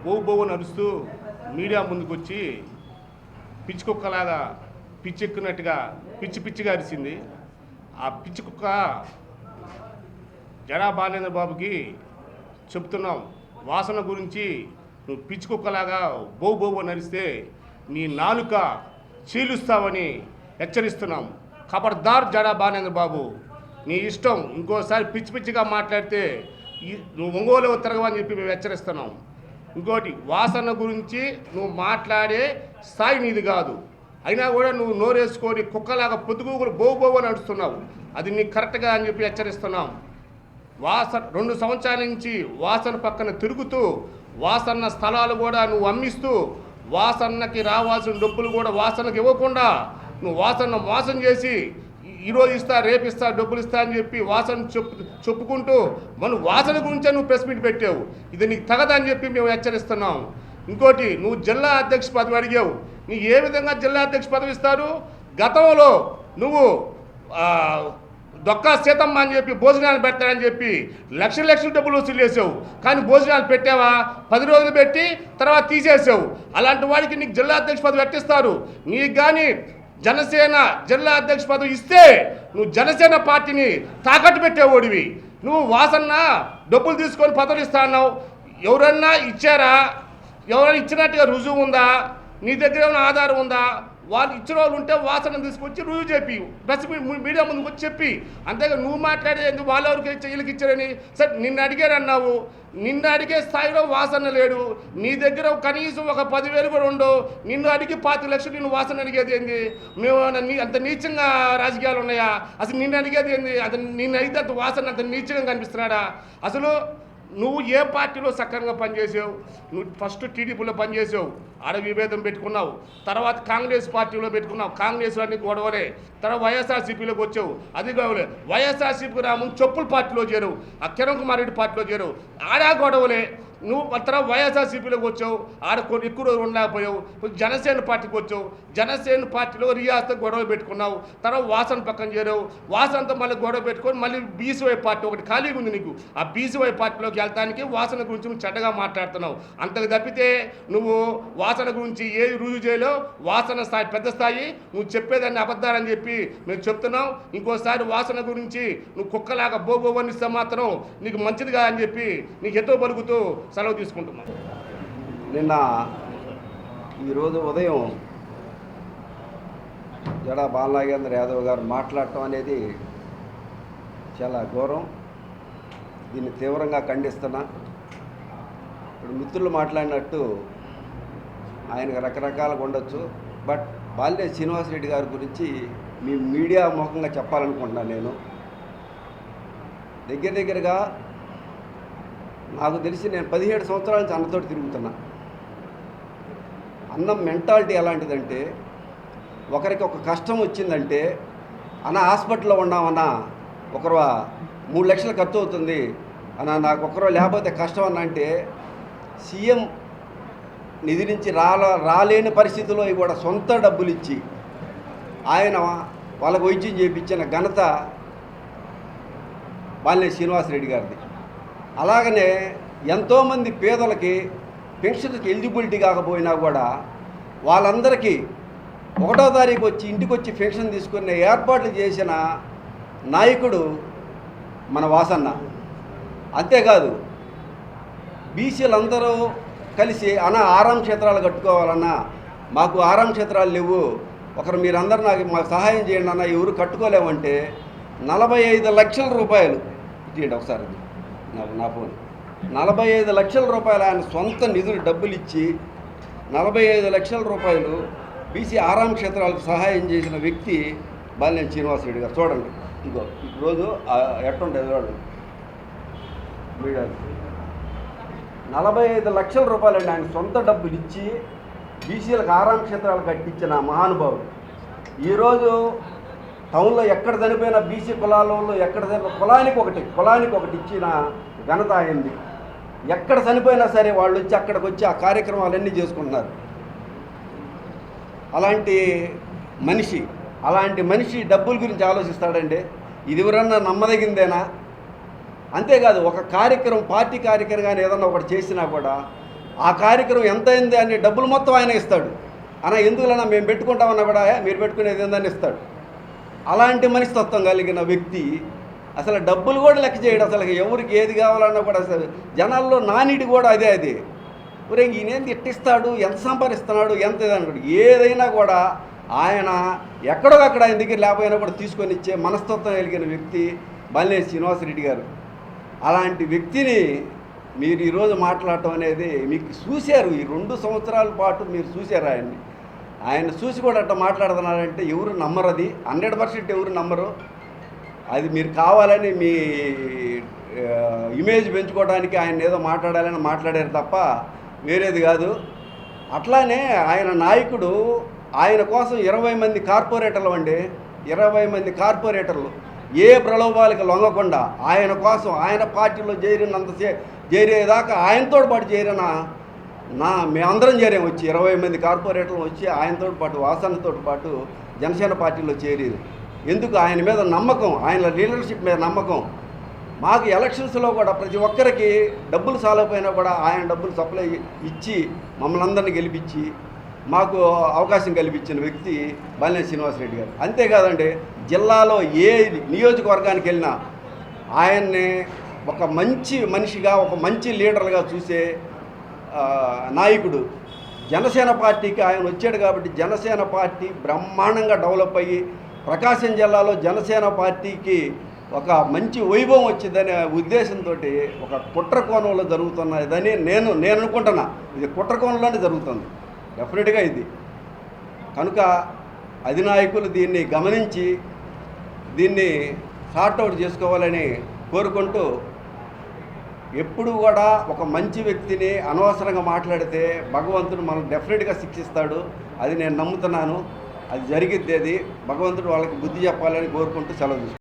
బోవు నడుస్తూ మీడియా ముందుకొచ్చి పిచ్చి కుక్కలాగా పిచ్చెక్కినట్టుగా పిచ్చిగా అరిసింది. ఆ పిచ్చి కుక్క జడా బాలేంద్ర బాబుకి చెప్తున్నాం, వాసన గురించి నువ్వు పిచ్చి కుక్కలాగా బోవు నరిస్తే నీ నాలుక చీలుస్తావని హెచ్చరిస్తున్నాం. ఖబర్దార్ జడా బాలేంద్ర బాబు, నీ ఇష్టం. ఇంకోసారి పిచ్చిగా మాట్లాడితే నువ్వు ఒంగోలు తిరగవని చెప్పి మేము హెచ్చరిస్తున్నాం. ఇంకోటి, వాసన గురించి నువ్వు మాట్లాడే స్థాయి నీది కాదు. అయినా కూడా నువ్వు నోరేసుకొని కుక్కలాగా పొద్దుగూకులు బోవు నడుస్తున్నావు. అది నీకు కరెక్ట్గా అని చెప్పి హెచ్చరిస్తున్నాం. 2 సంవత్సరాల నుంచి వాసన పక్కన తిరుగుతూ వాసన్న స్థలాలు కూడా నువ్వు అమ్మిస్తూ వాసన్నకి రావాల్సిన డబ్బులు కూడా వాసనకి ఇవ్వకుండా నువ్వు వాసన మోసం చేసి ఈరోజు ఇస్తా రేపు ఇస్తా డబ్బులు ఇస్తా అని చెప్పి వాసన చెప్పుకుంటూ మనం వాసన గురించే నువ్వు ప్రెస్ మీట్ పెట్టావు. ఇది నీకు తగదని చెప్పి మేము హెచ్చరిస్తున్నాం. ఇంకోటి, నువ్వు జిల్లా అధ్యక్ష పదవి అడిగావు. నీకు ఏ విధంగా జిల్లా అధ్యక్ష పదవి ఇస్తారు? గతంలో నువ్వు దొక్కా సీతమ్మ అని చెప్పి భోజనాలు పెడతాడని చెప్పి లక్షల డబ్బులు వసూలు చేసావు. కానీ భోజనాలు పెట్టావా? 10 రోజులు పెట్టి తర్వాత తీసేసావు. అలాంటి వాడికి నీకు జిల్లా అధ్యక్ష పదవి పెట్టిస్తారు. నీకు కానీ జనసేన జిల్లా అధ్యక్ష పదవి ఇస్తే నువ్వు జనసేన పార్టీని తాకట్టు పెట్టేవాడివి. నువ్వు వాసన్న డబ్బులు తీసుకొని పదవులు ఇస్తా అన్నావు. ఎవరన్నా ఇచ్చారా? ఎవరైనా ఇచ్చినట్టుగా రుజువు ఉందా? నీ దగ్గర ఏమైనా ఆధారం ఉందా? వాళ్ళు ఇచ్చిన వాళ్ళు ఉంటే వాసన తీసుకొచ్చి రుజువు చెప్పి ప్రెస్ మీడియా ముందుకు వచ్చి చెప్పి, అంతేగా నువ్వు మాట్లాడేది వాళ్ళు ఎవరికి వీళ్ళకి ఇచ్చారని. సరే, నిన్ను అడిగారన్నావు. నిన్ను అడిగే స్థాయిలో వాసన లేడు. నీ దగ్గర కనీసం ఒక 10,000 కూడా ఉండవు. నిన్ను అడిగి 5 లక్షలు నిన్ను వాసన అడిగేది ఏంది? మేము అంత నీచంగా రాజకీయాలు ఉన్నాయా? అసలు నిన్ను అడిగేది ఏంది? నిన్ను అడిగితే అంత వాసన అంత నీచంగా కనిపిస్తున్నాడా? అసలు నువ్వు ఏ పార్టీలో సక్రమంగా పనిచేసావు? నువ్వు ఫస్ట్ టీడీపీలో పనిచేసావు, ఆడ విభేదం పెట్టుకున్నావు. తర్వాత కాంగ్రెస్ పార్టీలో పెట్టుకున్నావు, కాంగ్రెస్ అన్ని గొడవలే. తర్వాత వైఎస్ఆర్సీపీలోకి వచ్చావు, అది గొడవలే. వైఎస్ఆర్సీపీకి రాము చెప్పుల పార్టీలో చేరావు, ఆ కిరణ్ కుమార్ రెడ్డి పార్టీలో చేరావు, ఆడా గొడవలే. నువ్వు తర్వాత వైఎస్ఆర్సీపీలోకి వచ్చావు, ఆడ కొన్ని ఎక్కువ రోజులు ఉండలేకపోయావు. జనసేన పార్టీకి వచ్చావు, జనసేన పార్టీలో రియాస్తో గొడవలు పెట్టుకున్నావు. తర్వాత వాసన పక్కన చేరావు, వాసనతో మళ్ళీ గొడవ పెట్టుకొని మళ్ళీ బీసీవై పార్టీ ఒకటి ఖాళీగా ఉంది నీకు. ఆ బీసీవై పార్టీలోకి వెళ్తానికి వాసన గురించి నువ్వు చెడ్డగా మాట్లాడుతున్నావు. అంతకు తప్పితే నువ్వు వాసన గురించి ఏది రుజువు చేయలేవు. వాసన స్థాయి పెద్ద స్థాయి, నువ్వు చెప్పేదాన్ని అబద్ధాలని చెప్పి మేము చెప్తున్నాం. ఇంకోసారి వాసన గురించి నువ్వు కుక్కలాగా బోబోవనిస్తే మాత్రం నీకు మంచిదిగా అని చెప్పి నీకు ఎటో పలుకుతూ సెలవు తీసుకుంటున్నాం. ఈరోజు ఉదయం జడా బాలనాగేంద్ర యాదవ్ గారు మాట్లాడటం అనేది చాలా ఘోరం. దీన్ని తీవ్రంగా ఖండిస్తున్నా. ఇప్పుడు మిత్రులు మాట్లాడినట్టు ఆయనకు రకరకాలుగా ఉండొచ్చు, బట్ బాలినేని శ్రీనివాసరెడ్డి గారి గురించి మీ మీడియా ముఖంగా చెప్పాలనుకుంటున్నాను. నేను దగ్గరగా నాకు తెలిసి నేను 17 సంవత్సరాల నుంచి అన్నతోటి తిరుగుతున్నా. అన్నం మెంటాలిటీ ఎలాంటిదంటే, ఒకరికి ఒక కష్టం వచ్చిందంటే, అన్న హాస్పిటల్లో ఉన్నామన్నా, ఒకరు 3 లక్షలు ఖర్చు అవుతుంది అన్న, నాకు ఒకరు లేకపోతే కష్టం అన్న అంటే, సీఎం నిధి నుంచి రాలేని పరిస్థితిలో కూడా సొంత డబ్బులు ఇచ్చి ఆయన వాళ్ళకు వైద్యం చేయించిన ఘనత బాలినేని శ్రీనివాసరెడ్డి గారిది. అలాగనే ఎంతోమంది పేదలకి పెన్షన్కి ఎలిజిబిలిటీ కాకపోయినా కూడా వాళ్ళందరికీ 1వ తారీఖు వచ్చి ఇంటికి వచ్చి పెన్షన్ తీసుకునే ఏర్పాట్లు చేసిన నాయకుడు మన వాసన్న. అంతేకాదు, బీసీలందరూ కలిసి ఆరాం క్షేత్రాలు కట్టుకోవాలన్నా, మాకు ఆరాం క్షేత్రాలు లేవు, మీరందరూ మాకు సహాయం చేయండి అన్న, ఎవరు కట్టుకోలేమంటే 45 లక్షల రూపాయలు ఇవ్వండి ఒకసారి నా ఫోన్. 45 లక్షల రూపాయలు ఆయన సొంత నిధులు డబ్బులు ఇచ్చి 45 లక్షల రూపాయలు బీసీ ఆరాం క్షేత్రాలకు సహాయం చేసిన వ్యక్తి బాలినేని శ్రీనివాసరెడ్డి గారు. చూడండి, ఇగో ఈరోజు ఎట్టుంటుంది చూడండి మీడియా. 45 లక్షల రూపాయలండి ఆయన సొంత డబ్బులు ఇచ్చి బీసీలకు ఆరాం క్షేత్రాలు కట్టించిన మహానుభావుడు. ఈరోజు టౌన్లో ఎక్కడ చనిపోయిన బీసీ కులాలలో ఎక్కడ కులానికి ఒకటి ఇచ్చిన ఘనత అయింది. ఎక్కడ చనిపోయినా సరే వాళ్ళు వచ్చి అక్కడికి వచ్చి ఆ కార్యక్రమాలన్నీ చేసుకుంటున్నారు. అలాంటి మనిషి డబ్బుల గురించి ఆలోచిస్తాడండి. ఇది ఎవరన్నా నమ్మదగిందేనా? అంతేకాదు, ఒక కార్యక్రమం పార్టీ కార్యక్రమం కానీ ఏదన్నా ఒకటి చేసినా కూడా ఆ కార్యక్రమం ఎంత అయింది అని డబ్బులు మొత్తం ఆయన ఇస్తాడు. అన్న ఎందుకులన్నా మేము పెట్టుకుంటామన్నా కూడా మీరు పెట్టుకునేది ఏందని ఇస్తాడు. అలాంటి మనస్తత్వం కలిగిన వ్యక్తి అసలు డబ్బులు కూడా లెక్క చేయడు. అసలు ఎవరికి ఏది కావాలన్నా కూడా అసలు జనాల్లో నానిటి కూడా అదే ఒరే ఈయనేంది ఇట్టిస్తాడు, ఎంత సంపాదిస్తున్నాడు, ఎంత ఇది అనుకోడు. ఏదైనా కూడా ఆయన ఎక్కడో అక్కడ ఆయన దగ్గర లేకపోయినా కూడా తీసుకొని ఇచ్చే మనస్తత్వం కలిగిన వ్యక్తి బాలినేని శ్రీనివాసరెడ్డి గారు. అలాంటి వ్యక్తిని మీరు ఈరోజు మాట్లాడటం అనేది మీకు చూశారు. ఈ 2 సంవత్సరాల పాటు మీరు చూశారు ఆయన్ని. ఆయన చూసి కూడా అట్లా మాట్లాడుతున్నారంటే ఎవరు నమ్మరు. అది 100% ఎవరు నమ్మరు. అది మీరు కావాలని మీ ఇమేజ్ పెంచుకోవడానికి ఆయన ఏదో మాట్లాడాలని మాట్లాడారు తప్ప వేరేది కాదు. అట్లానే ఆయన నాయకుడు ఆయన కోసం 20 మంది కార్పొరేటర్లు అండి, 20 మంది కార్పొరేటర్లు ఏ ప్రలోభాలకు లొంగకుండా ఆయన కోసం ఆయన పార్టీలో చేరేదాకా ఆయనతో పాటు చేరిన మేమందరం చేరాం. వచ్చి 20 మంది కార్పొరేటర్లు వచ్చి ఆయనతో పాటు వాసన్నతో పాటు జనసేన పార్టీలో చేరేది. ఎందుకు? ఆయన మీద నమ్మకం, ఆయన లీడర్షిప్ మీద నమ్మకం. మాకు ఎలక్షన్స్లో కూడా ప్రతి ఒక్కరికి డబ్బులు సాలకపోయినా కూడా ఆయన డబ్బులు సప్లై ఇచ్చి మమ్మల్ని అందరినీ గెలిపించి మాకు అవకాశం కల్పించిన వ్యక్తి బాలినేని శ్రీనివాసరెడ్డి గారు. అంతేకాదండి, జిల్లాలో ఏ నియోజకవర్గానికి వెళ్ళినా ఆయన్ని ఒక మంచి మనిషిగా, ఒక మంచి లీడర్గా చూసే నాయకుడు. జనసేన పార్టీకి ఆయన వచ్చాడు కాబట్టి జనసేన పార్టీ బ్రహ్మాండంగా డెవలప్ అయ్యి ప్రకాశం జిల్లాలో జనసేన పార్టీకి ఒక మంచి వైభవం వచ్చిందనే ఉద్దేశంతో ఒక కుట్రకోణంలో జరుగుతున్నదని నేను అనుకుంటున్నా. ఇది కుట్రకోణంలోనే జరుగుతుంది డెఫినెట్గా ఇది. కనుక అధినాయకులు దీన్ని గమనించి దీన్ని సార్ట్అవుట్ చేసుకోవాలని కోరుకుంటూ, ఎప్పుడు కూడా ఒక మంచి వ్యక్తిని అనవసరంగా మాట్లాడితే భగవంతుడు మనం డెఫినెట్గా శిక్షిస్తాడు. అది నేను నమ్ముతున్నాను. అది జరిగిద్ది. అది భగవంతుడు వాళ్ళకి బుద్ధి చెప్పాలని కోరుకుంటూ సెలవు తీసుకుంటాను.